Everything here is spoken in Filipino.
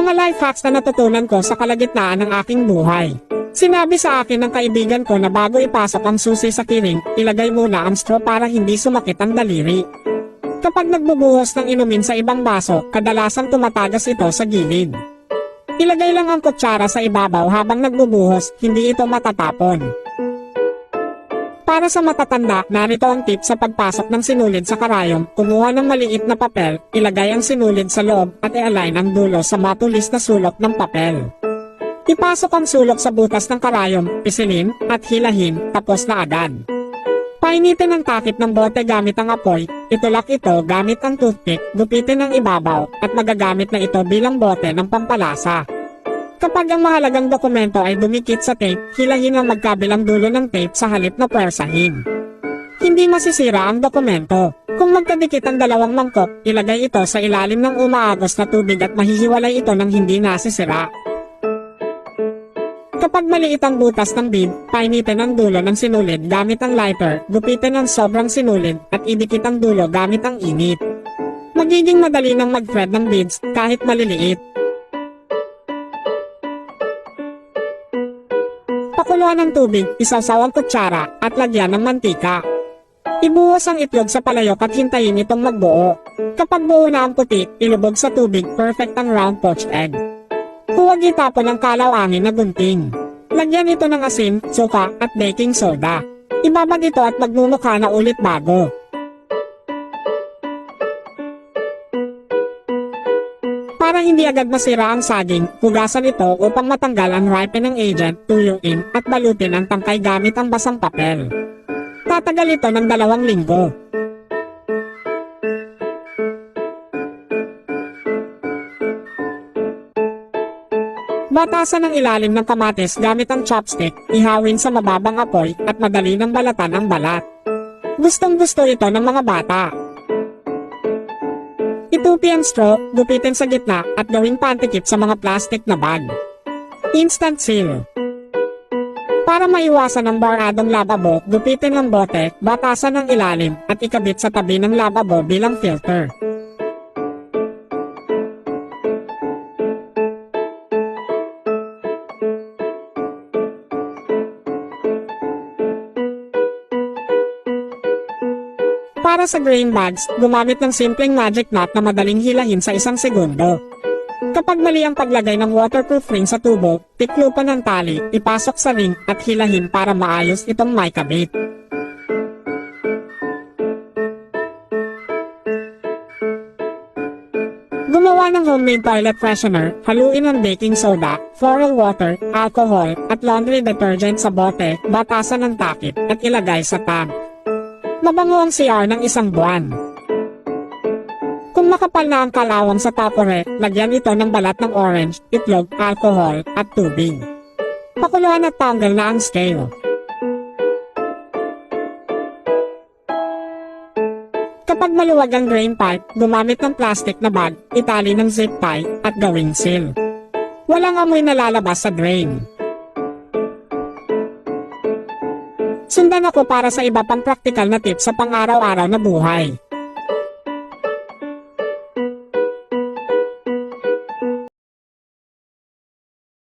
Mga life hacks na natutunan ko sa kalagitnaan ng aking buhay. Sinabi sa akin ng kaibigan ko na bago ipasok ang susi sa kiring, ilagay muna ang straw para hindi sumakit ang daliri. Kapag nagbubuhos ng inumin sa ibang baso, kadalasan tumatagas ito sa gilid. Ilagay lang ang kutsara sa ibabaw habang nagbubuhos, hindi ito matatapon. Para sa matatanda, narito ang tip sa pagpasok ng sinulid sa karayom. Kumuha ng maliit na papel, ilagay ang sinulid sa loob at i-align ang dulo sa matulis na sulok ng papel. Ipasok ang sulok sa butas ng karayom, pisilin, at hilahin, tapos na agad. Painitin ang takip ng bote gamit ang apoy, itulak ito gamit ang toothpick, gupitin ang ibabaw, at magagamit na ito bilang bote ng pampalasa. Kapag ang mahalagang dokumento ay dumikit sa tape, hilahin ang magkabilang dulo ng tape sa halip na pwersahin. Hindi masisira ang dokumento. Kung magkadikit ang dalawang mangkok, ilagay ito sa ilalim ng umaagos na tubig at mahihiwalay ito ng hindi nasisira. Kapag maliit ang butas ng bead, painitin ang dulo ng sinulid gamit ang lighter, gupitin ang sobrang sinulid, at idikit ang dulo gamit ang init. Magiging madali nang mag-thread ng beads, kahit maliliit. Pakuluan ng tubig, isasaw ang kutsara, at lagyan ng mantika. Ibuhos ang itlog sa palayok at hintayin itong magbuo. Kapag buo na ang puti, ilubog sa tubig, perfect ang round poached egg. Huwag itapon ang kalaw-angin na gunting. Lagyan ito ng asin, suka, at baking soda. Ibabad ito at magmumukha na ulit bago. Para hindi agad masira ang saging, hugasan ito upang matanggal ang ripening agent, tuyuin, at balutin ang tangkay gamit ang basang papel. Tatagal ito ng 2 linggo. Batasan ang ilalim ng kamatis gamit ang chopstick, ihawin sa mababang apoy, at madali nang balatan ang balat. Gustong-gusto ito ng mga bata. Itupi ang straw, gupitin sa gitna, at gawing pantikip sa mga plastic na bag. Instant seal. Para maiwasan ang baradong lababo, gupitin ang bote, batasan ang ilalim, at ikabit sa tabi ng lababo bilang filter. Para sa grain bags, gumamit ng simpleng magic knot na madaling hilahin sa 1 segundo. Kapag mali ang paglagay ng waterproof ring sa tubo, tiklupan ng tali, ipasok sa ring, at hilahin para maayos itong maikabit. Gumawa ng homemade toilet freshener, haluin ang baking soda, floral water, alcohol, at laundry detergent sa bote, batasan ng takip, at ilagay sa tub. Mabango ang CR ng 1 buwan. Kung makapal na ang kalawang sa tapore, lagyan ito ng balat ng orange, itlog, alcohol, at tubig. Pakuluan at tanggal na ang scale. Kapag maluwag ang drain pipe, gumamit ng plastic na bag, itali ng zip tie, at gawing seal. Walang amoy na lalabas sa drain. Sundan ako para sa iba pang praktikal na tips sa pang-araw-araw na buhay.